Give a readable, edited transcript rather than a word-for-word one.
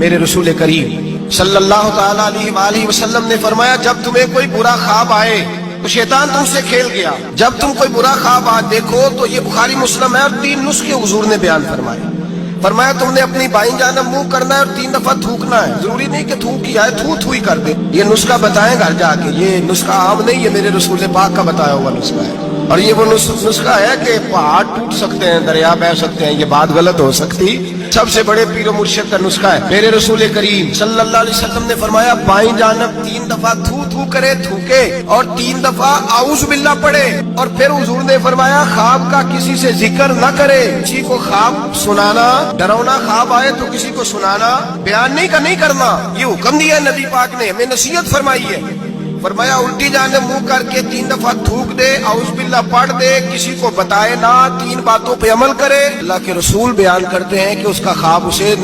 मेरे रसूल करीम सल्लल्लाहु ताला अलैहि वसल्लम ने फरमाया, जब तुम्हें कोई बुरा ख्वाब आए तो शैतान तुमसे खेल गया। जब तुम कोई बुरा ख्वाब आज देखो तो ये बुखारी मुस्लिम है और 3 नुस्खे हुजूर ने बयान फरमाए। फरमाया तुमने अपनी बाईं जानब मुंह करना है और 3 दफा थूकना है। जरूरी नहीं कि थूक किया है, थू थू ही कर दे। ये नुस्खा बताएं घर जाके, ये नुस्खा आम नहीं, ये मेरे रसूल पाक का बताया हुआ नुस्खा है। और ये वो नुस्खा है कि पहाड़ टूट सकते हैं, दरिया बह सकते हैं, ये बात गलत हो सकती। सबसे बड़े पीरो मुर्शिद का नुस्खा है। मेरे रसूल करीम सल्लल्लाहु अलैहि वसल्लम ने फरमाया, बाईं जानब 3 दफा थू थू करे, थूके, और 3 दफा आऊज़ बिल्लाह पढ़े। और फिर हुजूर ने फरमाया, ख्वाब का किसी से जिक्र न करे। किसी को ख्वाब सुनाना, डरावना ख्वाब आए तो किसी को सुनाना, बयान नहीं करना। ये हुक्म दिया है नबी पाक ने, हमें नसीहत फरमाई है। फरमाया उल्टी जानब मुंह करके 3 दफा थूक दे, आऊज़ बिल्लाह पढ़ दे, किसी को बताए ना, 3 बातों पे अमल करे। अल्लाह के रसूल बयान करते हैं कि उसका ख्वाब उसे